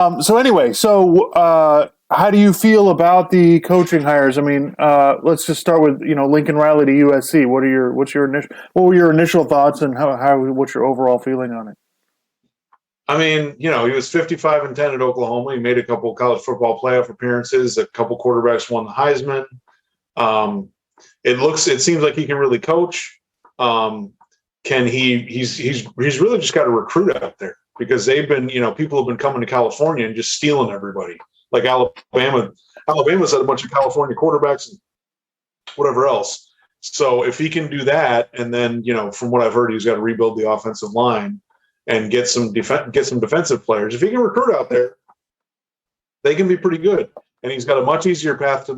So anyway, how do you feel about the coaching hires? I mean, let's just start with Lincoln Riley to USC. What were your initial thoughts, and what's your overall feeling on it? I mean, he was 55-10 at Oklahoma. He made a couple college football playoff appearances. A couple quarterbacks won the Heisman. It seems like he can really coach. He's really just got to recruit out there, because they've been, people have been coming to California and just stealing everybody. Like Alabama's had a bunch of California quarterbacks and whatever else. So if he can do that, and then, from what I've heard, he's got to rebuild the offensive line and get some defensive players. If he can recruit out there, they can be pretty good. And he's got a much easier path to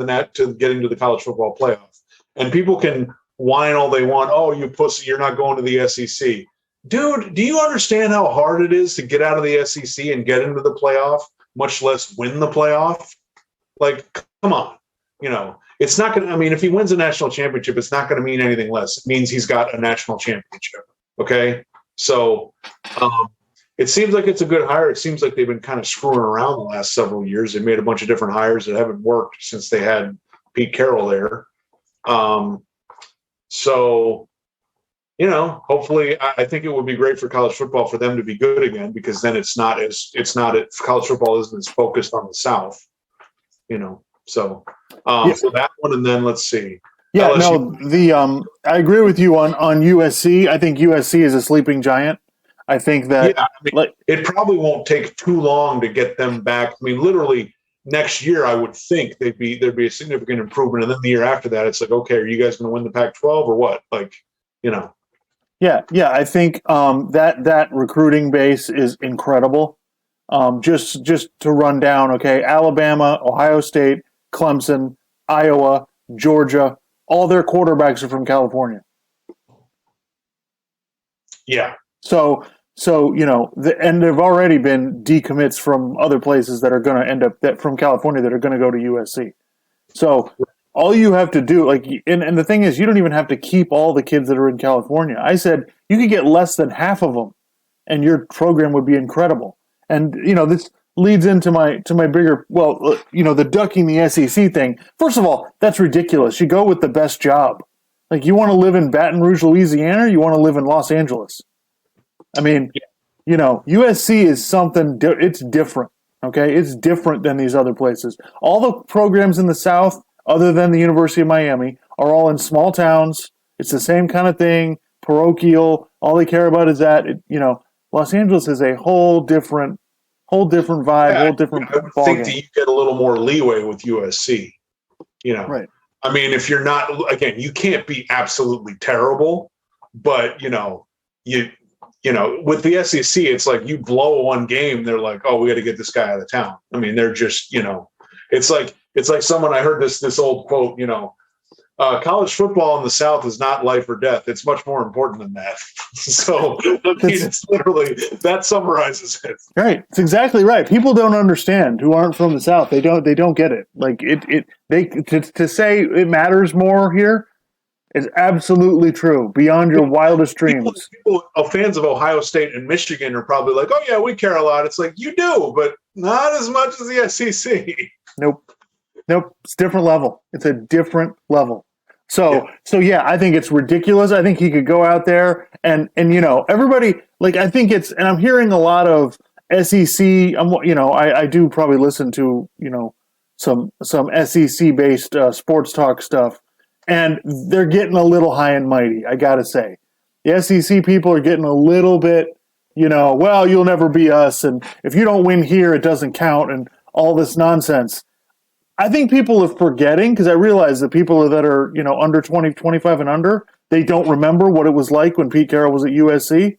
getting to the college football playoff. And people can whine all they want. Oh, you pussy, you're not going to the SEC. Dude, do you understand how hard it is to get out of the SEC and get into the playoff, much less win the playoff? Like, come on. It's not going to, if he wins a national championship, it's not going to mean anything less. It means he's got a national championship. Okay? So it seems like it's a good hire. It seems like they've been kind of screwing around the last several years. They made a bunch of different hires that haven't worked since they had Pete Carroll there. So, hopefully, I think it would be great for college football for them to be good again, because then college football isn't as focused on the South, So that one, and then let's see. Yeah, LSU. I agree with you on USC. I think USC is a sleeping giant. I think that it probably won't take too long to get them back. literally next year, I would think there'd be a significant improvement, and then the year after that, it's like, okay, are you guys going to win the Pac-12 or what? Yeah. I think that recruiting base is incredible. Just to run down, okay, Alabama, Ohio State, Clemson, Iowa, Georgia. All their quarterbacks are from California. Yeah. So and there've already been decommits from other places that are going to end up from California that are going to go to USC. So all you have to do, and the thing is, you don't even have to keep all the kids that are in California. I said you could get less than half of them, and your program would be incredible. And this leads into my bigger, the ducking the SEC thing. First of all, that's ridiculous. You go with the best job. Like, you want to live in Baton Rouge, Louisiana, or you want to live in Los Angeles? USC is something. It's different. Okay, it's different than these other places. All the programs in the South, other than the University of Miami, are all in small towns. It's the same kind of thing. Parochial. All they care about is that. Los Angeles is a whole different vibe, whole different. I would think that you get a little more leeway with USC. Right. If you're not, again, you can't be absolutely terrible, but with the SEC, it's like you blow one game, they're like, oh, we got to get this guy out of town. They're just, it's like someone, I heard this old quote, college football in the South is not life or death. It's much more important than that. So it's literally, that summarizes it. Right. It's exactly right. People don't understand who aren't from the South. They don't get it. To say it matters more here is absolutely true, beyond your wildest dreams. People, fans of Ohio State and Michigan are probably like, oh yeah, we care a lot. It's like, you do, but not as much as the SEC. Nope. It's a different level. It's a different level. So yeah, I think it's ridiculous. I think he could go out there and everybody, I think it's, and I'm hearing a lot of SEC. I do probably listen to some SEC based sports talk stuff, and they're getting a little high and mighty. I gotta say, the SEC people are getting a little bit, well, you'll never be us, and if you don't win here, it doesn't count, and all this nonsense. I think people are forgetting, because I realize that people that are, under 20, 25 and under, they don't remember what it was like when Pete Carroll was at USC.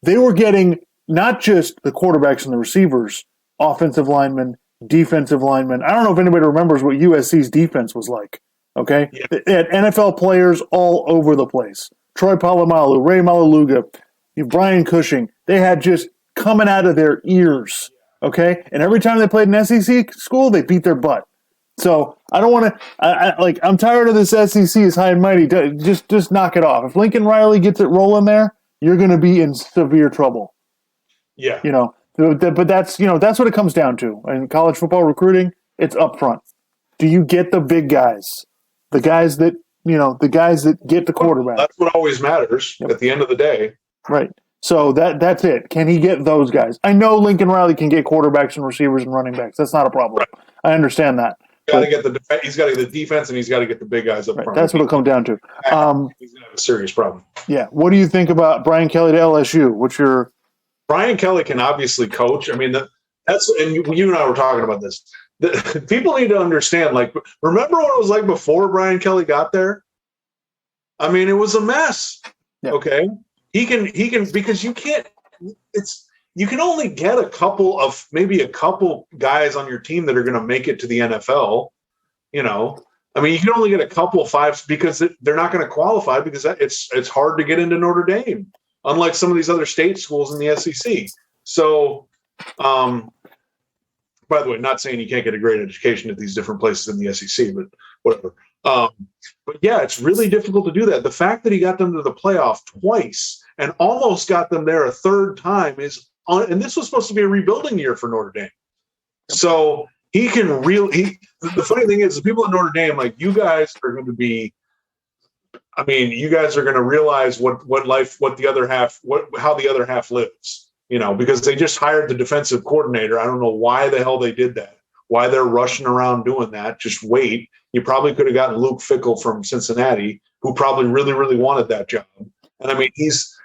They were getting not just the quarterbacks and the receivers, offensive linemen, defensive linemen. I don't know if anybody remembers what USC's defense was like. Okay? Yeah. They had NFL players all over the place. Troy Polamalu, Ray Malaluga, Brian Cushing. They had just coming out of their ears. Okay, and every time they played an SEC school, they beat their butt. So I don't want to. I'm tired of this SEC is high and mighty. Just knock it off. If Lincoln Riley gets it rolling there, you're going to be in severe trouble. Yeah. But that's that's what it comes down to. In college football recruiting, it's upfront. Do you get the big guys, the guys that get the quarterback? That's what always matters at the end of the day. Right. So that's it. Can he get those guys? I know Lincoln Riley can get quarterbacks and receivers and running backs. That's not a problem. Right. I understand that. He's got to get the defense, and he's got to get the big guys up front. That's what it'll come down to. He's going to have a serious problem. Yeah. What do you think about Brian Kelly to LSU? Brian Kelly can obviously coach. I mean, that's and you and I were talking about this. People need to understand. Like, remember what it was like before Brian Kelly got there? I mean, it was a mess. Yeah. Okay, he can because you can't. You can only get maybe a couple guys on your team that are going to make it to the NFL. I mean, you can only get a couple fives because they're not going to qualify because it's hard to get into Notre Dame, unlike some of these other state schools in the SEC. So, by the way, not saying you can't get a great education at these different places in the SEC, but whatever. But yeah, it's really difficult to do that. The fact that he got them to the playoff twice and almost got them there a third time and this was supposed to be a rebuilding year for Notre Dame. So he can the funny thing is the people at Notre Dame, like, you guys are going to be, I mean, you guys are going to realize how the other half lives, because they just hired the defensive coordinator. I don't know why the hell they did that, why they're rushing around doing that. Just wait. You probably could have gotten Luke Fickell from Cincinnati, who probably really, really wanted that job. And I mean, he's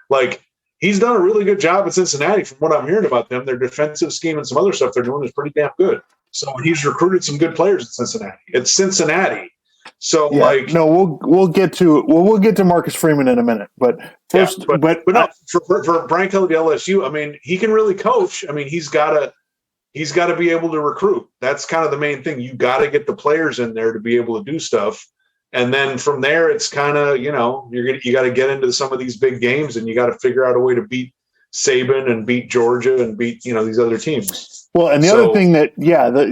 done a really good job at Cincinnati from what I'm hearing about them. Their defensive scheme and some other stuff they're doing is pretty damn good. So he's recruited some good players at Cincinnati. It's Cincinnati. So we'll get to Marcus Freeman in a minute, but first, for Brian Kelly to LSU, I mean, he can really coach. I mean, he's got to be able to recruit. That's kind of the main thing. You got to get the players in there to be able to do stuff, and then from there, it's kind of you got to get into some of these big games, and you got to figure out a way to beat Saban and beat Georgia and beat these other teams. Well, and the other thing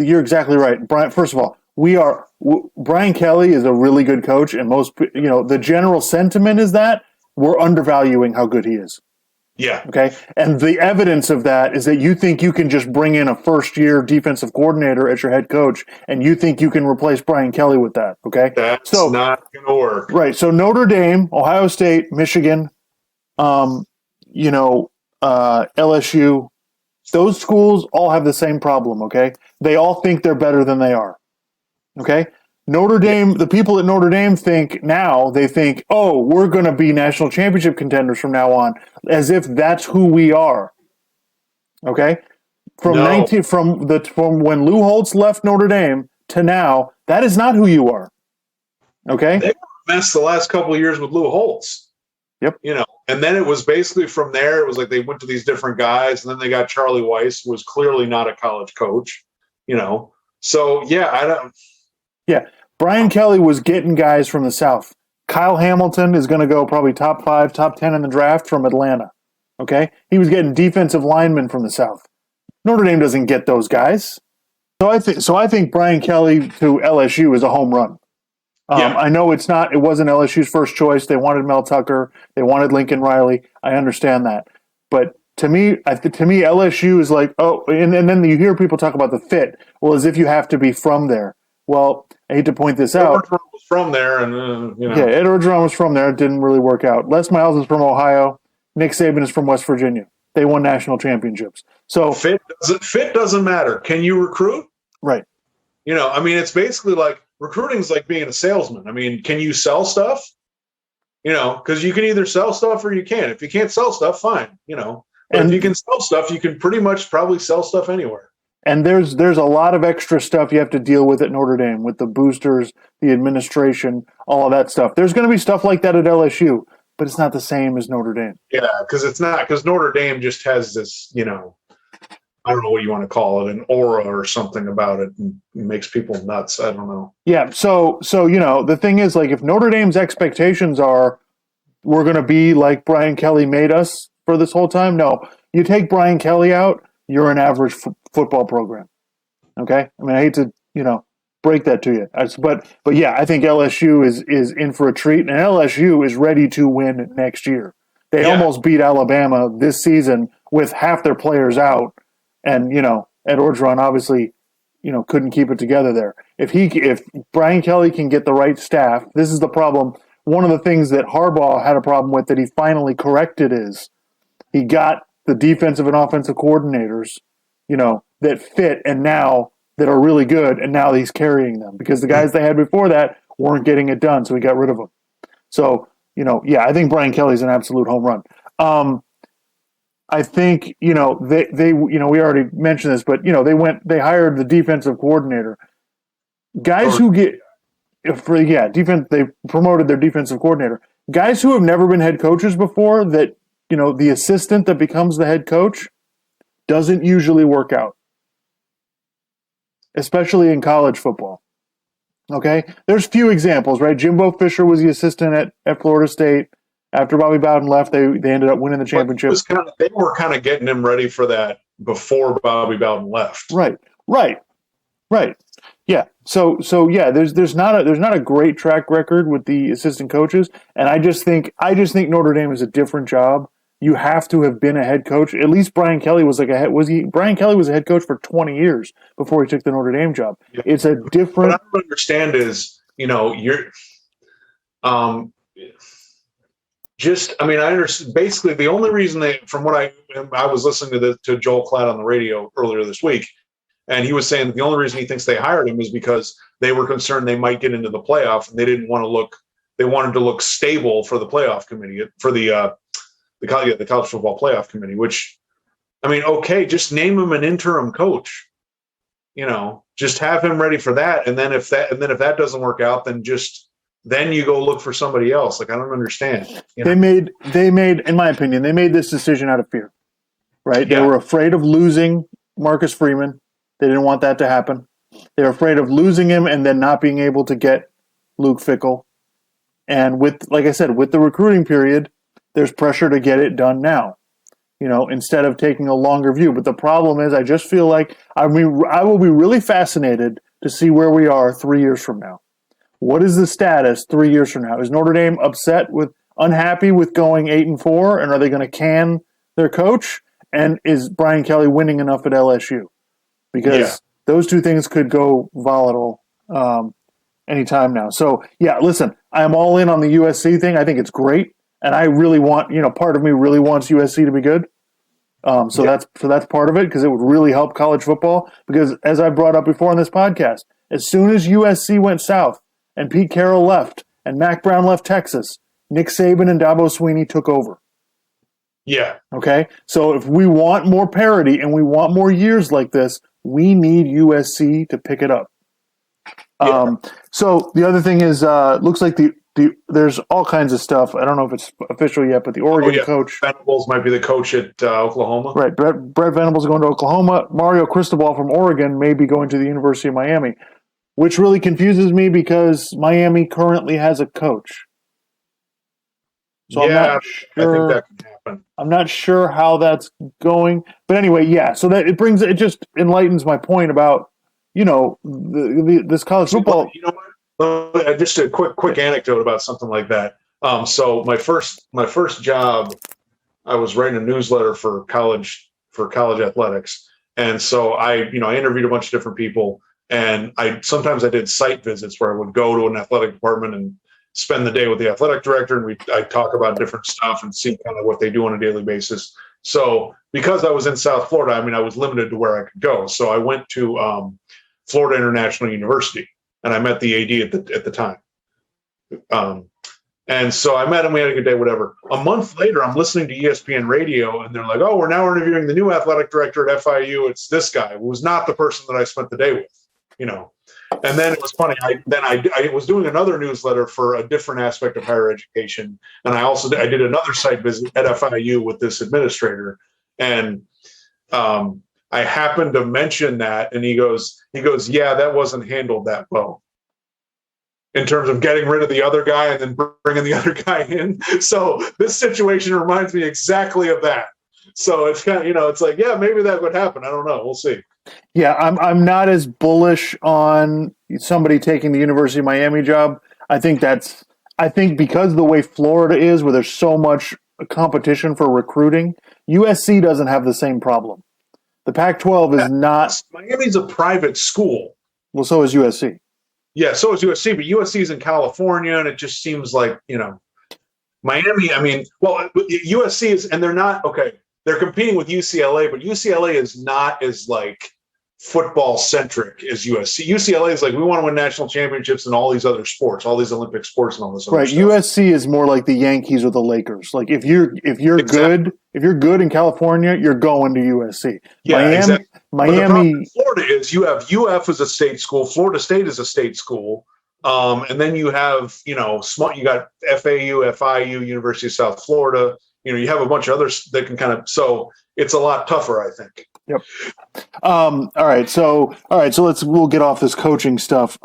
you're exactly right, Brian. First of all, Brian Kelly is a really good coach, and most the general sentiment is that we're undervaluing how good he is. Yeah. Okay. And the evidence of that is that you think you can just bring in a first-year defensive coordinator as your head coach, and you think you can replace Brian Kelly with that. Okay. That's not going to work. Right. So Notre Dame, Ohio State, Michigan, LSU, those schools all have the same problem. Okay. They all think they're better than they are. Okay. Notre Dame, the people at Notre Dame think, oh, we're going to be national championship contenders from now on, as if that's who we are. Okay? From when Lou Holtz left Notre Dame to now, that is not who you are. Okay? They messed the last couple of years with Lou Holtz. Yep. And then it was basically from there, it was like they went to these different guys, and then they got Charlie Weiss, who was clearly not a college coach, So, yeah, I don't. Yeah. Brian Kelly was getting guys from the South. Kyle Hamilton is going to go probably top 5, top 10 in the draft from Atlanta. Okay? He was getting defensive linemen from the South. Notre Dame doesn't get those guys. So I think Brian Kelly to LSU is a home run. I know it wasn't LSU's first choice. They wanted Mel Tucker. They wanted Lincoln Riley. I understand that. But to me, LSU is like, oh, and then you hear people talk about the fit. Well, as if you have to be from there. Well, I hate to point this out. Ed Orgeron was from there, and Yeah, Ed Orgeron was from there. It didn't really work out. Les Miles is from Ohio. Nick Saban is from West Virginia. They won national championships. So fit doesn't matter. Can you recruit? Right. I mean, it's basically like recruiting is like being a salesman. I mean, can you sell stuff? Because you can either sell stuff or you can't. If you can't sell stuff, fine. But if you can sell stuff, you can pretty much probably sell stuff anywhere. And there's a lot of extra stuff you have to deal with at Notre Dame, with the boosters, the administration, all of that stuff. There's going to be stuff like that at LSU, but it's not the same as Notre Dame. Yeah, because Notre Dame just has this, I don't know what you want to call it, an aura or something about it, and it makes people nuts. I don't know. Yeah, so the thing is, like, if Notre Dame's expectations are we're going to be like Brian Kelly made us for this whole time, no. You take Brian Kelly out, you're an average football program. Okay? I mean, I hate to, break that to you. But yeah, I think LSU is in for a treat, and LSU is ready to win next year. They almost beat Alabama this season with half their players out, And, Ed Orgeron obviously, couldn't keep it together there. If Brian Kelly can get the right staff, this is the problem. One of the things that Harbaugh had a problem with that he finally corrected is he got the defensive and offensive coordinators, that fit and now that are really good, and now he's carrying them because the guys they had before that weren't getting it done, so he got rid of them. So, I think Brian Kelly's an absolute home run. I think, we already mentioned this, but, they hired the defensive coordinator. Guys who get, defense, they promoted their defensive coordinator. Guys who have never been head coaches before that, the assistant that becomes the head coach doesn't usually work out, especially in college football. Okay? There's few examples, right? Jimbo Fisher was the assistant at Florida State. After Bobby Bowden left, they ended up winning the championship. They were kind of getting him ready for that before Bobby Bowden left. Right. Yeah. So yeah, there's not a great track record with the assistant coaches, and I just think Notre Dame is a different job. You have to have been a head coach. At least Brian Kelly was Brian Kelly was a head coach for 20 years before he took the Notre Dame job. Yeah. It's a different. What I don't understand is, you're I understand. Basically, the only reason from what I was listening to Joel Klatt on the radio earlier this week, and he was saying that the only reason he thinks they hired him is because they were concerned they might get into the playoff, and they didn't want to look. They wanted to look stable for the playoff committee, for the college football playoff committee. Which, okay, just name him an interim coach. Just have him ready for that, and then if that doesn't work out, then you go look for somebody else. Like, I don't understand. They made, in my opinion, they made this decision out of fear, right? Yeah. They were afraid of losing Marcus Freeman. They didn't want that to happen. They were afraid of losing him and then not being able to get Luke Fickell. And like I said, with the recruiting period, there's pressure to get it done now, instead of taking a longer view. But the problem is, I just feel like, I will be really fascinated to see where we are 3 years from now. What is the status 3 years from now? Is Notre Dame unhappy with going 8-4, and are they going to can their coach? And is Brian Kelly winning enough at LSU? Because those two things could go volatile anytime now. So, listen, I am all in on the USC thing. I think it's great, and I really want, part of me really wants USC to be good. That's part of it, because it would really help college football. Because as I brought up before on this podcast, as soon as USC went south, and Pete Carroll left, and Mac Brown left Texas, Nick Saban and Dabo Swinney took over. Yeah. Okay? So if we want more parity and we want more years like this, we need USC to pick it up. Yeah. So the other thing is, looks like there's all kinds of stuff. I don't know if it's official yet, but the Oregon coach. Venables might be the coach at Oklahoma. Right. Brett Venables is going to Oklahoma. Mario Cristobal from Oregon may be going to the University of Miami, which really confuses me because Miami currently has a coach. So I'm not sure, I think that can happen. I'm not sure how that's going. But anyway, so that it just enlightens my point about, this college football. You know what? Just a quick anecdote about something like that. So my first job, I was writing a newsletter for college athletics. And so I interviewed a bunch of different people. And sometimes I did site visits where I would go to an athletic department and spend the day with the athletic director, and I'd talk about different stuff and see kind of what they do on a daily basis. So because I was in South Florida, I was limited to where I could go. So I went to Florida International University, and I met the AD at the time. And so I met him. We had a good day, whatever. A month later, I'm listening to ESPN radio, and they're like, "Oh, we're now interviewing the new athletic director at FIU. It's this guy who was not the person that I spent the day with." And then it was funny. I was doing another newsletter for a different aspect of higher education, and I did another site visit at FIU with this administrator, and I happened to mention that, and he goes, "Yeah, that wasn't handled that well in terms of getting rid of the other guy and then bringing the other guy in." So this situation reminds me exactly of that. So it's kind of, it's like, maybe that would happen. I don't know. We'll see. Yeah, I'm not as bullish on somebody taking the University of Miami job. I think because of the way Florida is, where there's so much competition for recruiting, USC doesn't have the same problem. The Pac-12 is not. Miami's a private school. Well, so is USC. Yeah, so is USC, but USC is in California, and it just seems like, Miami. I mean, well, USC is, and they're not okay. They're competing with UCLA, but UCLA is not as like football centric as USC. UCLA is like, we want to win national championships in all these other sports, all these Olympic sports, and all this other Right. stuff. USC is more like the Yankees or the Lakers. Like if you're Exactly. good in California, you're going to USC. Yeah, Miami, exactly. But the problem Miami. in Florida is you have UF as a state school, Florida State is a state school, and then you have you got FAU, FIU, University of South Florida. You have a bunch of others that can kind of. So it's a lot tougher, I think. Yep. All right. So we'll get off this coaching stuff.